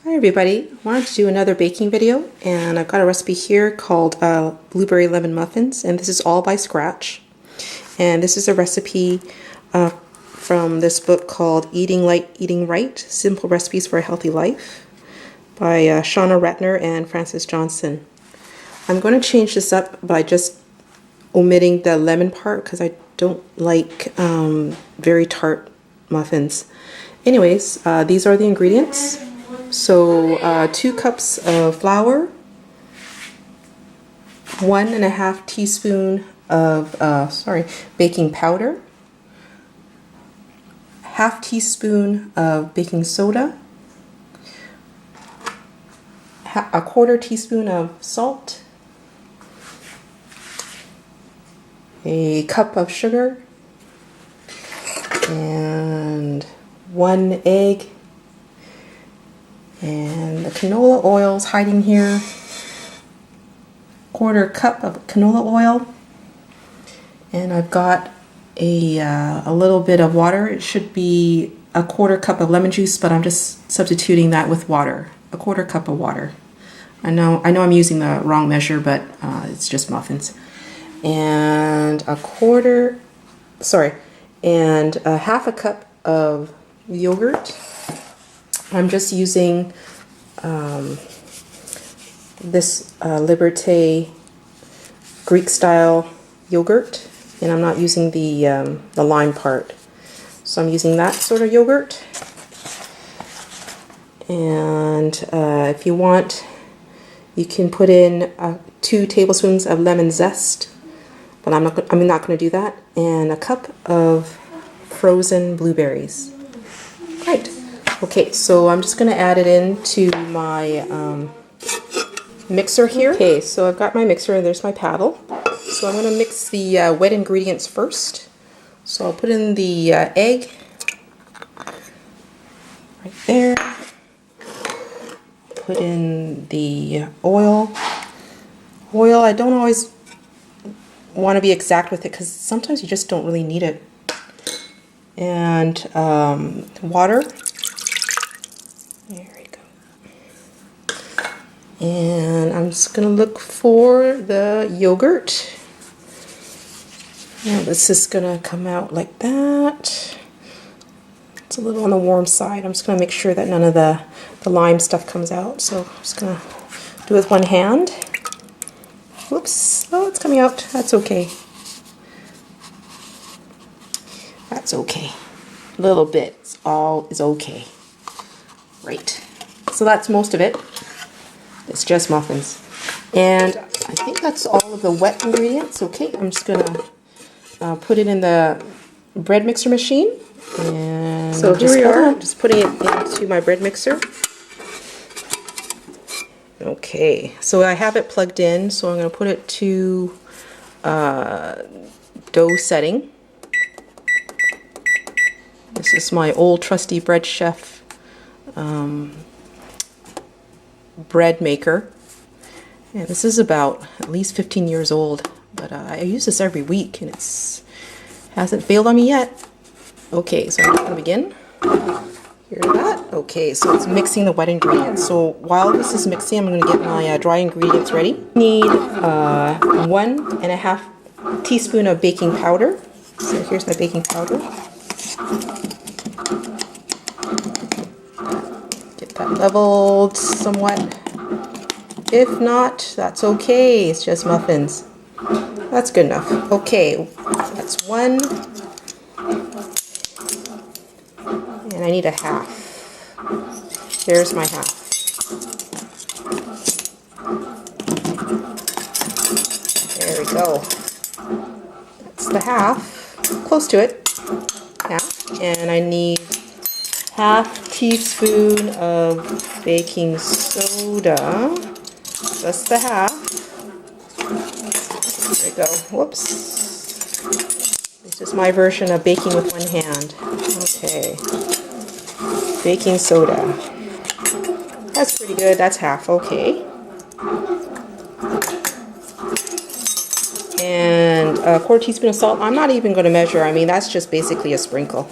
Hi everybody, I wanted to do another baking video, and I've got a recipe here called blueberry lemon muffins, and this is all by scratch. And this is a recipe from this book called Eating Light, Eating Right, Simple Recipes for a Healthy Life by Shauna Ratner and Frances Johnson. I'm going to change this up by just omitting the lemon part because I don't like very tart muffins. Anyways, these are the ingredients. So 2 cups of flour, 1.5 teaspoon of baking powder, 1/2 teaspoon of baking soda, 1/4 teaspoon of salt, a cup of sugar, and 1 egg. And the canola oil's hiding here. 1/4 cup of canola oil. And I've got a little bit of water. It should be 1/4 cup of lemon juice, but I'm just substituting that with water. 1/4 cup of water. I know I'm using the wrong measure, but it's just muffins. And a 1/2 cup of yogurt. I'm just using this Liberté Greek style yogurt, and I'm not using the lime part. So I'm using that sort of yogurt. And if you want, you can put in 2 tablespoons of lemon zest, but I'm not going to do that. And a cup of frozen blueberries. Right. Okay, so I'm just going to add it into my mixer here. Okay, so I've got my mixer and there's my paddle. So I'm going to mix the wet ingredients first. So I'll put in the egg right there. Put in the oil. I don't always want to be exact with it because sometimes you just don't really need it. And water. There we go. And I'm just going to look for the yogurt. Now this is going to come out like that. It's a little on the warm side. I'm just going to make sure that none of the lime stuff comes out. So I'm just going to do it with one hand. Whoops. Oh, it's coming out. That's okay. That's okay. A little bit. All is okay. Right. So that's most of it. It's just muffins. And I think that's all of the wet ingredients. Okay, I'm just going to put it in the bread mixer machine. And so here we are. Just putting it into my bread mixer. Okay, so I have it plugged in. So I'm going to put it to dough setting. This is my old trusty bread chef bread maker, and this is about at least 15 years old, but I use this every week and hasn't failed on me yet. Okay, so I'm going to begin. Hear that? Okay, so it's mixing the wet ingredients. So while this is mixing, I'm going to get my dry ingredients ready. Need 1.5 teaspoon of baking powder. So here's my baking powder. That leveled somewhat. If not, that's okay. It's just muffins. That's good enough. Okay, that's 1. And I need a 1/2. There's my 1/2. There we go. That's the 1/2. Close to it. 1/2. And I need 1/2 teaspoon of baking soda, just the 1/2. There we go. Whoops. This is my version of baking with one hand. Okay. Baking soda. That's pretty good. That's 1/2. Okay. And 1/4 teaspoon of salt. I'm not even going to measure. I mean, that's just basically a sprinkle.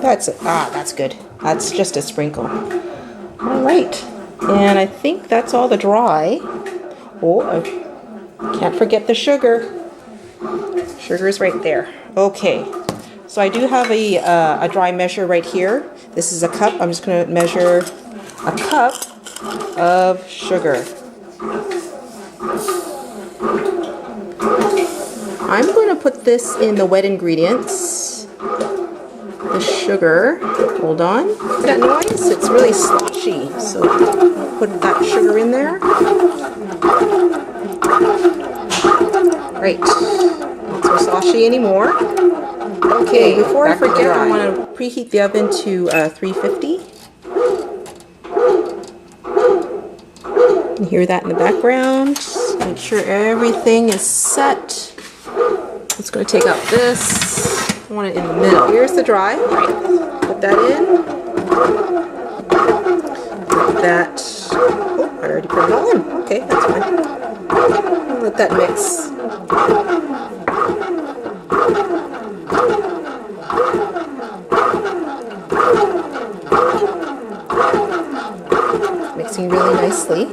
That's good. That's just a sprinkle. All right, and I think that's all the dry. Oh, I can't forget the sugar. Sugar is right there. Okay, so I do have a dry measure right here. This is a cup. I'm just going to measure a cup of sugar. I'm going to put this in the wet ingredients. The sugar. Hold on. That noise? It's really sloshy. So I'll put that sugar in there. Great. Not so sloshy anymore. Okay, before I forget, I want to preheat the oven to 350. You can hear that in the background. Make sure everything is set. It's going to take out this. I want it in the middle. Here's the dry. Put that in. Put that. Oh, I already put it all in. Okay, that's fine. Let that mix. Mixing really nicely.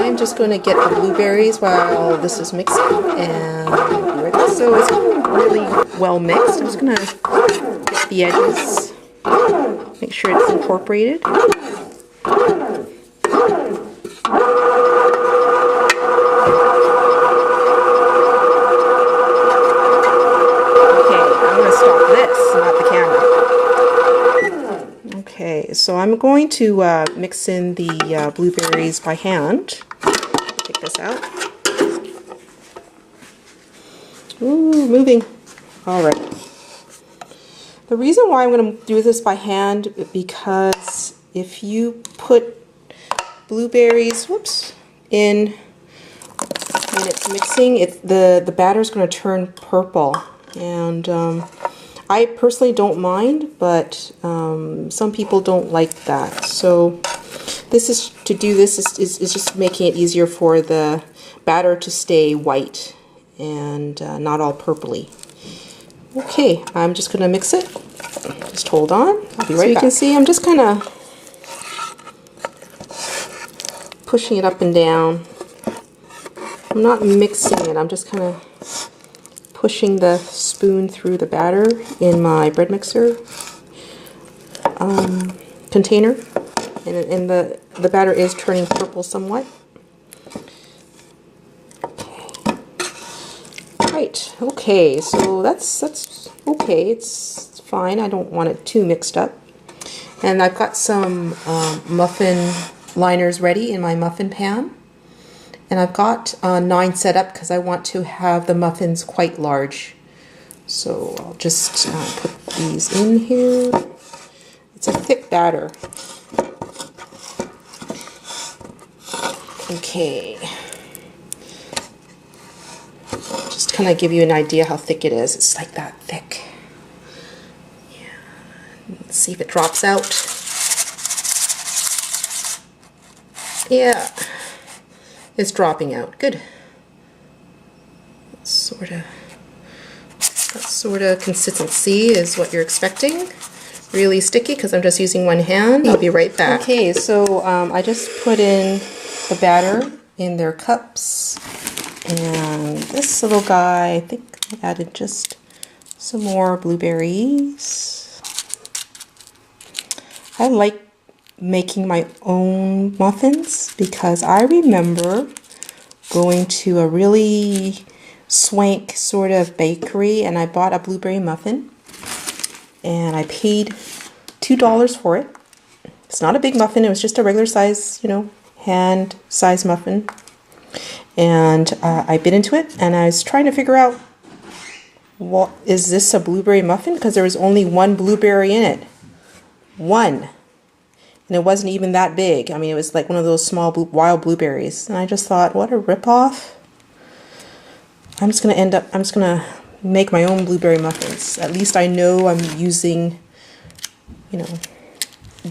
I'm just going to get the blueberries while this is mixing, and so it's really well mixed. I'm just going to get the edges, make sure it's incorporated. Okay, so I'm going to mix in the blueberries by hand. Take this out. Ooh, moving. All right. The reason why I'm going to do this by hand, because if you put blueberries, in when it's mixing, the batter is going to turn purple, and I personally don't mind, but some people don't like that. So this is just making it easier for the batter to stay white and not all purpley. Okay, I'm just going to mix it. Just hold on. I'll be right back. So you can see I'm just kind of pushing it up and down. I'm not mixing it. I'm just kind of pushing the spoon through the batter in my bread mixer container, and the batter is turning purple somewhat. Okay. Right. Okay. So that's okay. It's fine. I don't want it too mixed up. And I've got some muffin liners ready in my muffin pan. And I've got 9 set up because I want to have the muffins quite large. So I'll just put these in here. It's a thick batter. Okay. Just kind of give you an idea how thick it is. It's like that thick. Yeah. Let's see if it drops out. Yeah. It's dropping out. Good. That sort of consistency is what you're expecting. Really sticky because I'm just using one hand. I'll be right back. Okay, so I just put in the batter in their cups, and this little guy, I think I added just some more blueberries. I like making my own muffins because I remember going to a really swank sort of bakery, and I bought a blueberry muffin, and I paid $2 for it. It's not a big muffin, it was just a regular size, hand size muffin. And I bit into it, and I was trying to figure out, well, is this a blueberry muffin? Because there was only one blueberry in it. One. And it wasn't even that big. I mean, it was like one of those small wild blueberries. And I just thought, what a ripoff. I'm just going to make my own blueberry muffins. At least I know I'm using,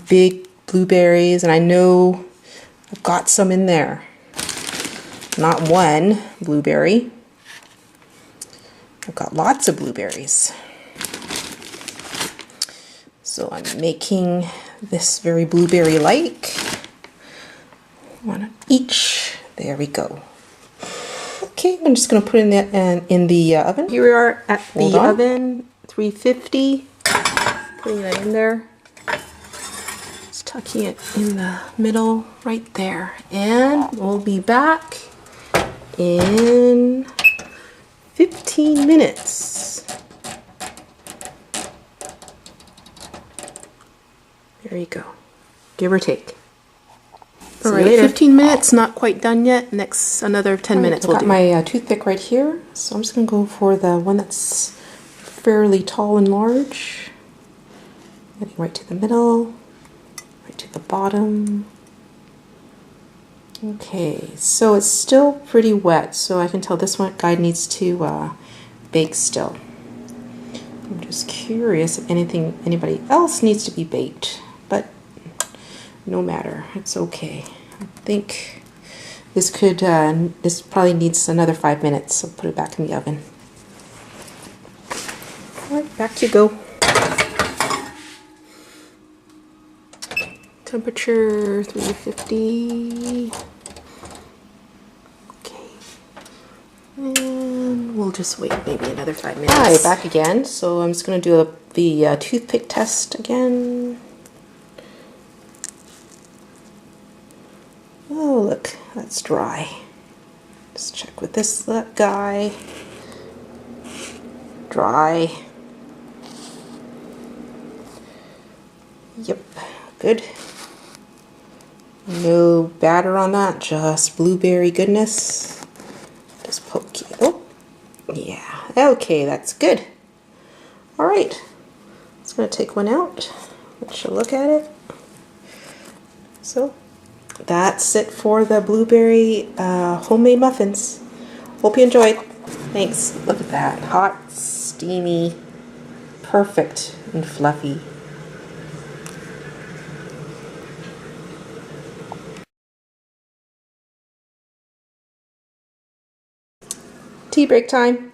big blueberries. And I know I've got some in there. Not one blueberry. I've got lots of blueberries. So I'm making this very blueberry-like. One of each. There we go. Okay, I'm just going to put in the oven. Here we are at the oven, 350. Putting that in there. Just tucking it in the middle right there. And we'll be back in 15 minutes. There you go. Give or take. All right, 15 minutes, not quite done yet. Next, another 10 minutes we'll do. I've got my toothpick right here, so I'm just going to go for the one that's fairly tall and large. Getting right to the middle, right to the bottom. Okay, so it's still pretty wet, so I can tell this one guy needs to bake still. I'm just curious if anybody else needs to be baked, but no matter, it's okay. I think this probably needs another 5 minutes, so put it back in the oven. All right, back you go. Temperature 350. Okay. And we'll just wait maybe another 5 minutes. Hi, back again. So I'm just going to do the toothpick test again. Oh, look, that's dry. Just check with this guy. Dry. Yep, good. No batter on that, just blueberry goodness. Just poke it. Oh, yeah. Okay, that's good. All right. Just going to take one out. Let you look at it. So, that's it for the blueberry homemade muffins. Hope you enjoyed. Thanks. Look at that. Hot, steamy, perfect, and fluffy. Tea break time.